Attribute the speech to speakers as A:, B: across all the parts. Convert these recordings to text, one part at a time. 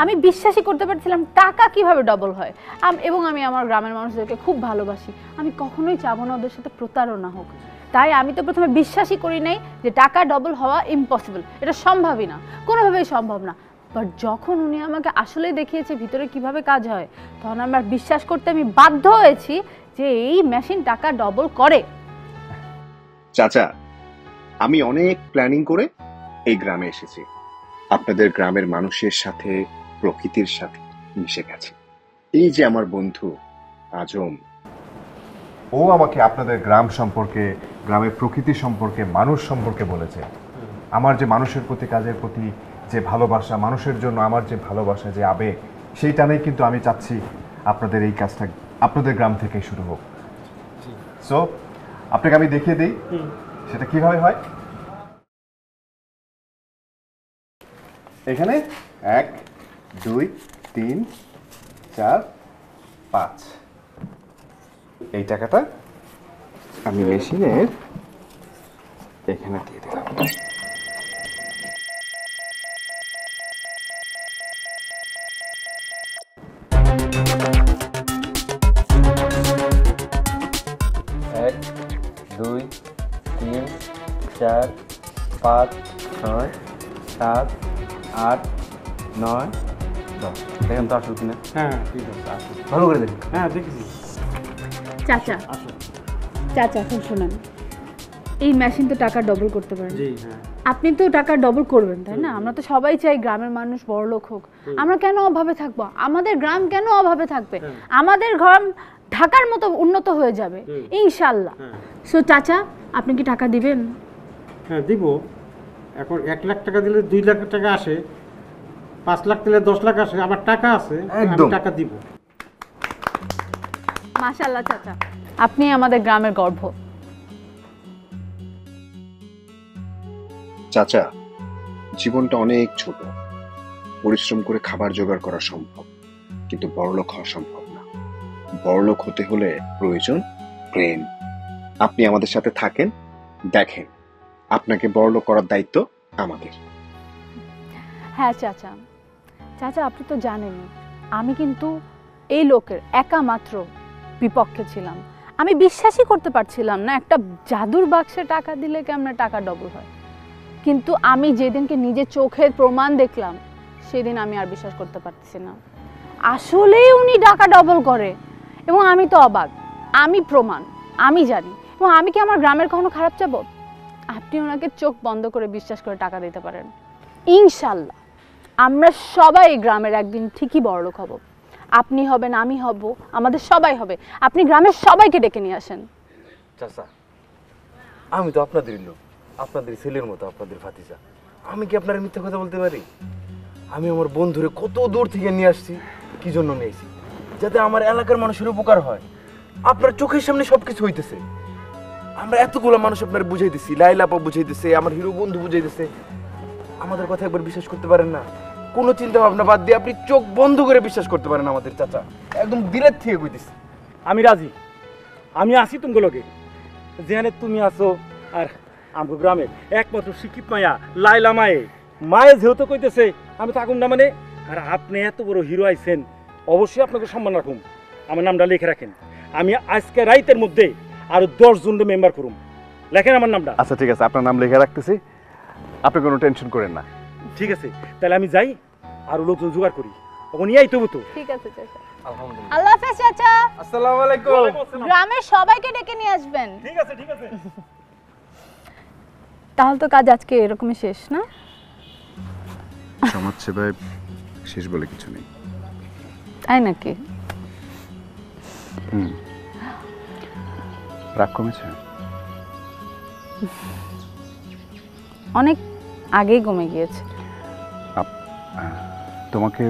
A: আমি বিশ্বাসই করতে পারছিলাম টাকা কিভাবে ডবল হয়। এবং আমি আমার গ্রামের মানুষদেরকে খুব ভালোবাসি, আমি কখনোই চাবো না ওদের সাথে প্রতারণা হোক। তাই আমি তো প্রথমে বিশ্বাসই করি নাই যে টাকা ডবল হওয়া ইম্পসিবল, এটা সম্ভবই না, কোনোভাবেই সম্ভব না। বাট যখন উনি আমাকে আসলেই দেখিয়েছে ভিতরে কিভাবে কাজ হয়, তখন আমার বিশ্বাস করতে আমি বাধ্য হয়েছি যে এই মেশিন টাকা ডবল করে।
B: চাচা, আমি অনেক প্ল্যানিং করে এই গ্রামে এসেছি, আপনাদের গ্রামের মানুষের সাথে, প্রকৃতির সাথে মিশে গেছি। এই যে আমার বন্ধু আজম,
C: ও আমাকে আপনাদের গ্রাম সম্পর্কে, গ্রামের প্রকৃতি সম্পর্কে, মানুষ সম্পর্কে বলেছে। আমার যে মানুষের প্রতি, কাজের প্রতি যে ভালোবাসা, মানুষের জন্য আমার যে ভালোবাসা, যে আবেগ, সেই টানেই কিন্তু আমি চাচ্ছি আপনাদের এই কাজটা আপনাদের গ্রাম থেকেই শুরু হোক। সো আপনাকে আমি দেখিয়ে দিই সেটা কিভাবে হয়। এখানে 1 2 3 4 5 এই টাকাটা আমি মেশিনের এখানে দিয়ে দিলাম।
D: এক, দুই, তিন, চার, পাঁচ, ছয়, সাত, আট, নয়, 10। দেখেন তো আসল কিনা।
E: হ্যাঁ ঠিক আছে, আসুন।
D: ভালো করে দেখুন।
E: হ্যাঁ দেখেছি।
A: চাচা চাচা এখন শোনেন, এই মেশিন তো টাকা ডবল করতে পারেন।
E: জি হ্যাঁ।
A: আপনি তো টাকা ডবল করবেন তাই না? আমরা তো সবাই চাই গ্রামের মানুষ বড়লোক হোক। আমরা কেন অভাবে থাকবো? আমাদের গ্রাম কেন অভাবে থাকবে? আমাদের গ্রাম ঢাকার মতো উন্নত হয়ে যাবে ইনশাল্লাহ। সো চাচা, আপনি কি টাকা দিবেন?
E: হ্যাঁ দিব। এখন 1 লাখ টাকা দিলে 2 লাখ টাকা আসে, 5 লাখ দিলে 10 লাখ আসে। আমার টাকা আছে, আমি টাকা দিব।
A: মাশাআল্লাহ চাচা, আপনি আমাদের গ্রামের গর্ব।
B: চাচা, জীবনটা অনেক ছোট, পরিশ্রম করে খাবার জোগাড় করা সম্ভব, কিন্তু বড়লোক হওয়া সম্ভব না। বড়লোক হতে হলে প্রয়োজন প্রেম। আপনি আমাদের সাথে থাকেন, দেখেন, আপনাকে বড়লোক করার দায়িত্ব আমাদের।
A: হ্যাঁ চাচা, চাচা আপনি তো জানেনই আমি কিন্তু এই লোকের একা মাত্র বিপক্ষে ছিলাম। আমি বিশ্বাসই করতে পারছিলাম না একটা জাদুর বাক্সে টাকা দিলে কেমন টাকা ডবল হয়। কিন্তু আমি যেদিনকে নিজে চোখের প্রমাণ দেখলাম, সেদিন আমি আর বিশ্বাস করতে পারতেছি না, আসলেই উনি টাকা ডবল করে। এবং আমি তো অবাক, আমি প্রমাণ, আমি জানি। এবং আমি কি আমার গ্রামের কখনো খারাপ চাবো? আপনি ওনাকে চোখ বন্ধ করে বিশ্বাস করে টাকা দিতে পারেন, ইনশাল্লাহ আমরা সবাই গ্রামের একদিন ঠিকই বড়লোক হব। আপনি হবেন, আমি হব, আমাদের সবাই হবে। আপনি গ্রামের সবাইকে ডেকে নিয়ে আসেন।
D: চাচা, আমি তো আপনাদেরই লোক, আপনাদের ছেলের মতো, আপনাদের ভাতিজা। আমি কি আপনার মিথ্যা কথা বলতে পারি? আমি আমার বন্ধুরে কত দূর থেকে নিয়ে আসছি। কি জন্য নিয়েছি? যাতে আমার এলাকার মানুষের উপকার হয়। আপনার চোখের সামনে সবকিছু হইতেছে। আমরা এতগুলো মানুষ আপনার বুঝাইতেছি, লাইলাপা বুঝাইতেছে, আমার হিরো বন্ধু বুঝাইতেছে। আমাদের কথা একবার বিশ্বাস করতে পারেন না? কোনো চিন্তা ভাবনা বাদ দিয়ে আপনি চোখ বন্ধ করে বিশ্বাস করতে পারেন আমাদের চাচা। একদম দিলের থেকে কইতেছি।
E: আমি রাজি, আমি আসি তুমি লোকে, যেখানে তুমি আসো। আর আমার গ্রামের একমাত্র শিক্ষিত মায়া লাইলা মায়ে, মায়ে যেহেতু কইতেছে আমি থাকুন না মানে। আর আপনি এত বড় হিরো আইছেন, অবশ্যই আপনাকে সম্মান রাখুন। আমার নামটা লিখে রাখেন। আমি আজকে রাইতের মধ্যে আরো 10 জনের মেম্বার করুম। লেখেন আমার নামটা।
C: আচ্ছা ঠিক আছে, আপনার নাম লিখে রাখতেছি, আপনি কোনো টেনশন করেন না।
E: ঠিক আছে, তাহলে আমি যাই আর লোকজন জোগাড় করি। তখন ইয়াই তবু তো।
A: ঠিক আছে চাচা,
D: আলহামদুলিল্লাহ।
A: আল্লাহ হাফেজ চাচা।
D: আসসালামু আলাইকুম।
A: গ্রামের সবাইকে ডেকে নিয়ে আসবেন।
E: ঠিক আছে ঠিক আছে।
A: তাহলে তো কাজ আজকে এরকমই শেষ না?
C: সমাজ সেবায় শেষ বলে কিছু নেই।
A: তাই নাকি?
C: রাগ কমেছে?
A: অনেক আগেই কমে গিয়েছে।
C: তোমাকে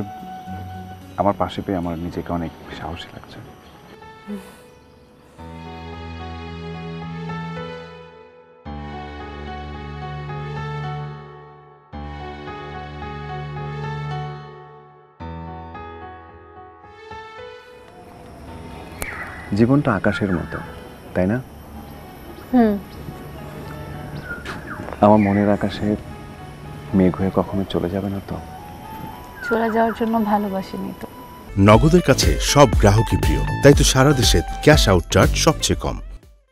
C: আমার পাশে পেয়ে আমার নিজেকে অনেক সাহসী লাগছে। জীবনটা আকাশের মতো, তাই না? আমার মনের আকাশে মেঘ হয়ে কখনো চলে যাবে না তো?
A: চলে যাওয়ার জন্য ভালোবাসিনি তো।
F: নগদের কাছে সব গ্রাহকই প্রিয়, তাই তো সারা দেশে ক্যাশ আউট চার্জ সবচেয়ে কম।